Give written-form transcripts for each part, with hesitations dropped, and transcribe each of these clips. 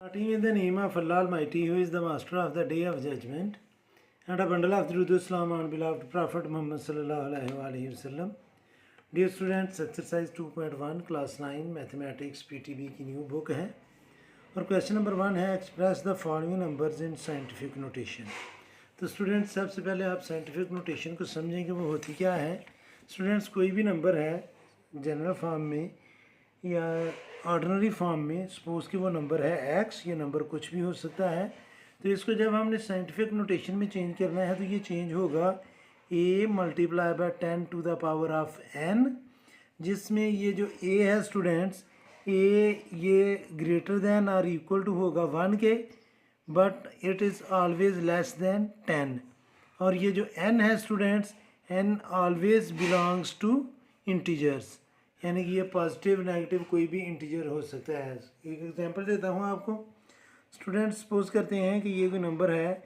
Starting in the name of Allah Almighty, who is the master of the day of judgment, and a bundle of Durud Islam on beloved Prophet Muhammad sallallahu alaihi wasallam. Dear students, exercise 2.1 class 9 mathematics PTB की new book है और question number 1 है express the following numbers in scientific notation. तो students सबसे पहले आप scientific notation को समझें कि वो होती क्या है। स्टूडेंट्स कोई भी नंबर है जनरल फॉर्म में या ऑर्डिनरी फॉर्म में, सपोज़ कि वो नंबर है x, ये नंबर कुछ भी हो सकता है। तो इसको जब हमने साइंटिफिक नोटेशन में चेंज करना है तो ये चेंज होगा a multiply by 10 to the power of n, जिसमें ये जो a है स्टूडेंट्स, a ये ग्रेटर दैन और इक्वल टू होगा 1 के, but it is always less than 10। और ये जो n है students, n always belongs to integers, यानी कि ये पॉजिटिव नेगेटिव कोई भी इंटीजर हो सकता है। एक एग्जांपल देता हूँ आपको। स्टूडेंट्स सपोज करते हैं कि ये कोई नंबर है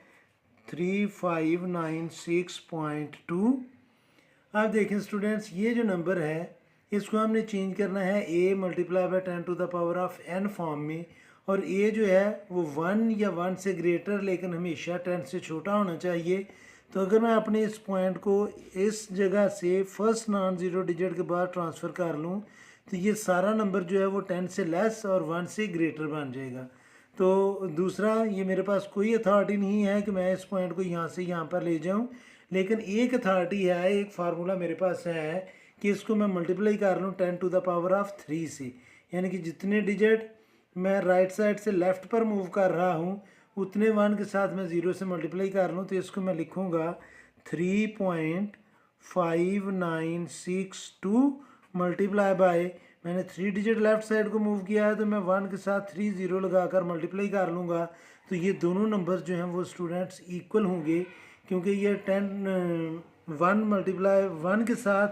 3596.2। अब देखें स्टूडेंट्स, ये जो नंबर है इसको हमने चेंज करना है a multiply by 10 to the power of n form में, और a जो है वो 1 या 1 से ग्रेटर लेकिन हमेशा 10 से छोटा होना चाहिए। तो अगर मैं अपने इस पॉइंट को इस जगह से फर्स्ट नॉन ज़ीरो डिजिट के बाद ट्रांसफ़र कर लूँ तो ये सारा नंबर जो है वो 10 से लेस और 1 से ग्रेटर बन जाएगा। तो दूसरा, ये मेरे पास कोई अथॉरिटी नहीं है कि मैं इस पॉइंट को यहाँ से यहाँ पर ले जाऊँ, लेकिन एक अथॉरिटी है, एक फार्मूला मेरे पास है कि इसको मैं मल्टीप्लाई कर लूँ 10 टू द पावर ऑफ 3 से, यानी कि जितने डिजिट मैं राइट साइड से लेफ़्ट पर मूव कर रहा हूँ उतने 1 के साथ मैं 0 से मल्टीप्लाई कर लूँ। तो इसको मैं लिखूँगा 3.5962 मल्टीप्लाई बाय, मैंने 3 डिजिट लेफ़्ट साइड को मूव किया है तो मैं 1 के साथ 3 0 लगाकर मल्टीप्लाई कर लूँगा। तो ये दोनों नंबर्स जो हैं वो स्टूडेंट्स इक्वल होंगे, क्योंकि ये 1 मल्टीप्लाई 1 के साथ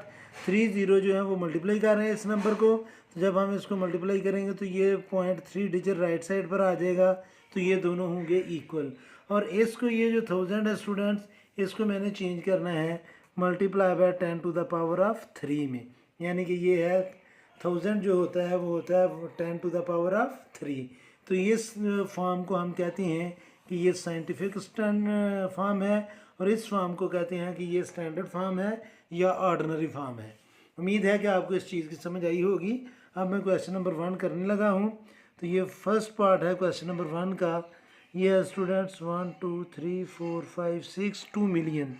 3 0 जो है वो मल्टीप्लाई कर रहे हैं इस नंबर को। तो जब हम इसको मल्टीप्लाई करेंगे तो ये पॉइंट 3 डिजिट राइट साइड पर आ जाएगा, तो ये दोनों होंगे इक्वल। और इसको ये जो 1000 है स्टूडेंट्स, इसको मैंने चेंज करना है multiply by 10 to the power of 3 में, यानी कि ये है 1000 जो होता है वो होता है 10 टू द पावर ऑफ 3। तो इस फॉर्म को हम कहते हैं कि ये साइंटिफिक फॉर्म है, और इस फॉर्म को कहते हैं कि ये स्टैंडर्ड फॉर्म है या ऑर्डिनरी फॉर्म है। उम्मीद है कि आपको इस चीज़ की समझ आई होगी। अब मैं क्वेश्चन नंबर 1 करने लगा हूँ। तो ये फर्स्ट पार्ट है क्वेश्चन नंबर 1 का। ये है स्टूडेंट्स 1 2 3 4 5 6 2 मिलियन,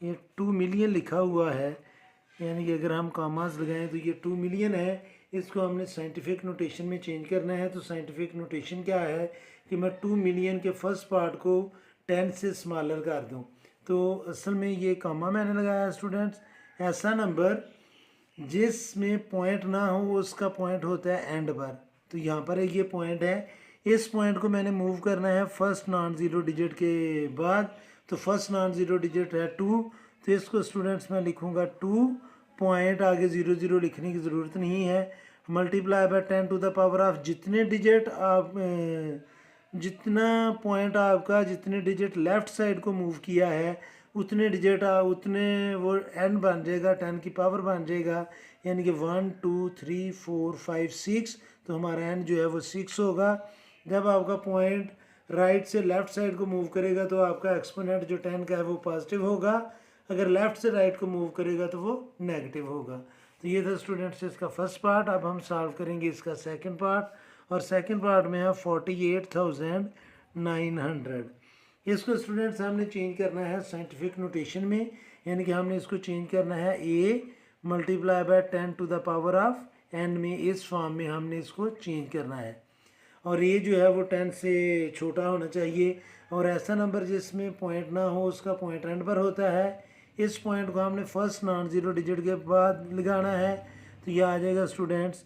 ये 2 मिलियन लिखा हुआ है, यानी कि अगर हम कामास लगाएं तो ये 2 मिलियन है। इसको हमने साइंटिफिक नोटेशन में चेंज करना है। तो साइंटिफिक नोटेशन क्या है कि मैं 2 मिलियन के फर्स्ट पार्ट को 10 से स्मॉलर कर दूं। तो असल में ये कामा मैंने लगाया है स्टूडेंट्स। ऐसा नंबर जिसमें पॉइंट ना हो उसका पॉइंट होता है एंड पर। तो यहाँ पर एक ये पॉइंट है, इस पॉइंट को मैंने मूव करना है फर्स्ट नॉन ज़ीरो डिजिट के बाद। तो फर्स्ट नॉन ज़ीरो डिजिट है 2, तो इसको स्टूडेंट्स मैं लिखूँगा 2 पॉइंट, आगे 0 0 लिखने की ज़रूरत नहीं है, multiply by 10 to the power of जितने डिजिट आप जितना पॉइंट आपका जितने डिजिट लेफ़्ट साइड को मूव किया है उतने डिजिट उतने वो n बन जाएगा, 10 की पावर बन जाएगा, यानी कि 1 2 3 4 5 6। तो हमारा n जो है वो 6 होगा। जब आपका पॉइंट राइट से लेफ़्ट साइड को मूव करेगा तो आपका एक्सपोनेंट जो 10 का है वो पॉजिटिव होगा, अगर लेफ़्ट से राइट को मूव करेगा तो वो नेगेटिव होगा। तो ये था स्टूडेंट्स इसका फर्स्ट पार्ट। अब हम सॉल्व करेंगे इसका सेकंड पार्ट, और सेकंड पार्ट में है 48,900। इसको स्टूडेंट्स हमने चेंज करना है साइंटिफिक नोटेशन में, यानी कि हमने इसको चेंज करना है a multiply by 10 to the power of n में, इस फॉर्म में हमने इसको चेंज करना है। और ये जो है वो 10 से छोटा होना चाहिए, और ऐसा नंबर जिसमें पॉइंट ना हो उसका पॉइंट एंड पर होता है। इस पॉइंट को हमने फर्स्ट नॉन ज़ीरो डिजिट के बाद लगाना है। तो ये आ जाएगा students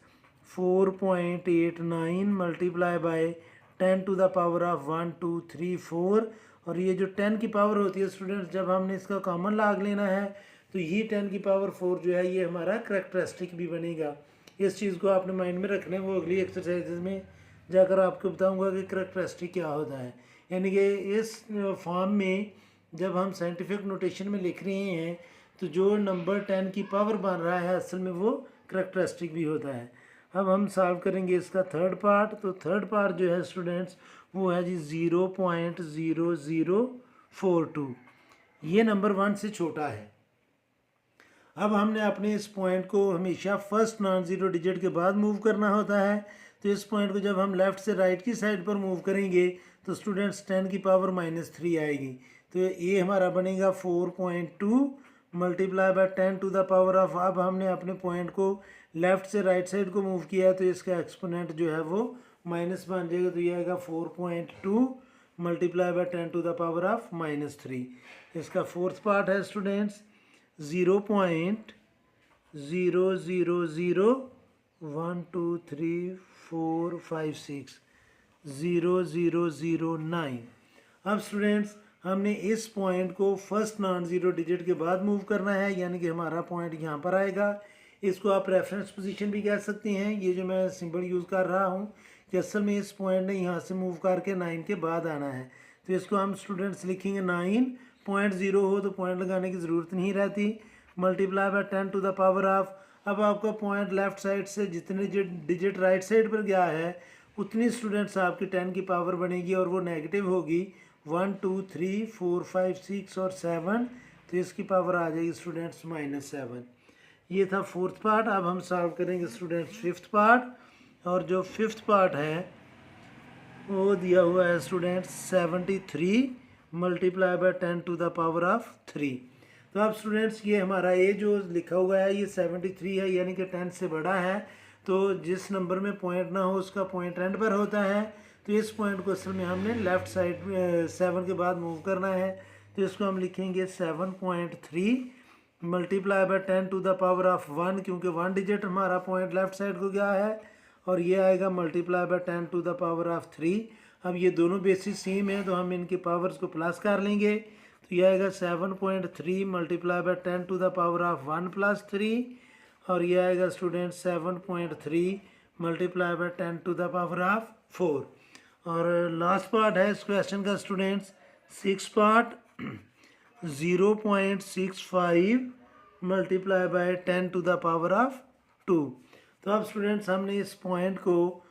4.89 multiply by 10 to the power of 1 2 3 4। और ये जो 10 की पावर होती है स्टूडेंट्स, जब हमने इसका कॉमन लॉग लेना है तो ये 10 की पावर 4 जो है ये हमारा करैक्टरिस्टिक भी बनेगा। इस चीज़ को आपने माइंड में रखना है, वो अगली एक्सरसाइजेज में जाकर आपको बताऊंगा कि करैक्टरिस्टिक क्या होता है। यानी कि इस फॉर्म में जब हम साइंटिफिक नोटेशन में लिख रहे हैं तो जो नंबर 10 की पावर बन रहा है असल में वो करैक्टरिस्टिक भी होता है। अब हम सॉल्व करेंगे इसका थर्ड पार्ट। तो थर्ड पार्ट जो है स्टूडेंट्स वो है जी 0.0042। ये नंबर 1 से छोटा है। अब हमने अपने इस पॉइंट को हमेशा फर्स्ट नॉन ज़ीरो डिजिट के बाद मूव करना होता है। तो इस पॉइंट को जब हम लेफ़्ट से राइट की साइड पर मूव करेंगे तो स्टूडेंट्स 10 की पावर -3 आएगी। तो ये हमारा बनेगा 4.2 multiply by 10 to the power of. अब हमने अपने पॉइंट को लेफ़्ट से राइट साइड को मूव किया है तो इसका एक्सपोनेंट जो है वो माइनस बन जाएगा। तो ये आएगा 4.2 multiply by 10 to the power of -3। इसका फोर्थ पार्ट है स्टूडेंट्स 0.000123456009। अब स्टूडेंट्स हमने इस पॉइंट को फर्स्ट नॉन ज़ीरो डिजिट के बाद मूव करना है, यानी कि हमारा पॉइंट यहाँ पर आएगा। इसको आप रेफरेंस पोजीशन भी कह सकते हैं। ये जो मैं सिंबल यूज़ कर रहा हूँ कि असल में इस पॉइंट ने यहाँ से मूव करके 9 के बाद आना है। तो इसको हम स्टूडेंट्स लिखेंगे 9.0 हो तो पॉइंट लगाने की ज़रूरत नहीं रहती। Multiply by 10 to the power of. अब आपका पॉइंट लेफ़्ट साइड से जितने डिजिट राइट साइड पर गया है उतनी स्टूडेंट्स आपकी 10 की पावर बनेगी और वो नेगेटिव होगी। 1 2 3 4 5 6 और 7, तो इसकी पावर आ जाएगी स्टूडेंट्स -7। ये था फोर्थ पार्ट। अब हम सॉल्व करेंगे स्टूडेंट्स फिफ्थ पार्ट। और जो फिफ्थ पार्ट है वो दिया हुआ है students 73 multiply by 10 to the power of 3। तो अब स्टूडेंट्स ये हमारा ये जो लिखा हुआ है ये 73 है, यानी कि 10 से बड़ा है। तो जिस नंबर में पॉइंट ना हो उसका पॉइंट एंड पर होता है। तो इस पॉइंट को असल में हमने लेफ़्ट साइड 7 के बाद मूव करना है। तो इसको हम लिखेंगे 7.3 multiply by 10 to the power of 1, क्योंकि 1 डिजिट हमारा पॉइंट लेफ़्ट साइड को गया है। और ये आएगा multiply by 10 to the power of 3। अब ये दोनों बेसिस सेम है तो हम इनके पावर्स को प्लस कर लेंगे। तो ये आएगा 7.3 multiply by 10 to the power of 1 + 3। और ये आएगा student 7.3 multiply by 10 to the power of 4। और लास्ट पार्ट है इस क्वेश्चन का students 6 part 0.65 multiply by 10 to the power of 2। तो अब स्टूडेंट्स हमने इस पॉइंट को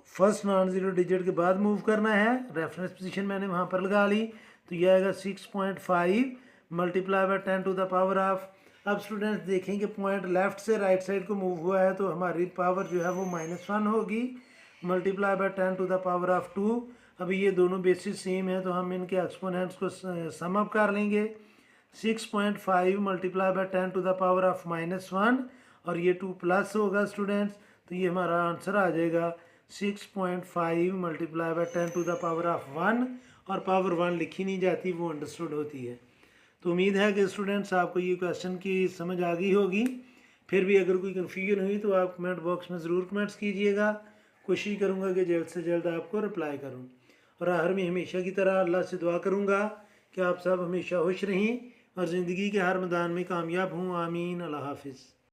फर्स्ट नॉन ज़ीरो डिजिट के बाद मूव करना है। रेफरेंस पोजीशन मैंने वहाँ पर लगा ली। तो यह आएगा 6.5 multiply by 10 to the power of. अब स्टूडेंट्स देखेंगे पॉइंट लेफ़्ट से राइट साइड को मूव हुआ है तो हमारी पावर जो है वो -1 होगी। Multiply by 10 to the power of 2। अभी ये दोनों बेसिस सेम है तो हम इनके एक्सपोनेंट्स को सम अप कर लेंगे। 6.5 multiply by 10 to the power of -1 और ये 2 प्लस होगा स्टूडेंट्स। तो ये हमारा आंसर आ जाएगा 6.5 multiply by 10 to the power of 1। और पावर 1 लिखी नहीं जाती, वो अंडरस्टूड होती है। तो उम्मीद है कि स्टूडेंट्स आपको ये क्वेश्चन की समझ आ गई होगी। फिर भी अगर कोई कन्फ्यूजन हुई तो आप कमेंट बॉक्स में ज़रूर कमेंट्स कीजिएगा। कोशिश करूँगा कि जल्द से जल्द आपको रिप्लाई करूँ। और आखिर में हमेशा की तरह अल्लाह से दुआ करूँगा कि आप सब हमेशा खुश रहें और ज़िंदगी के हर मैदान में कामयाब हों। आमीन। अल्लाह हाफिज़।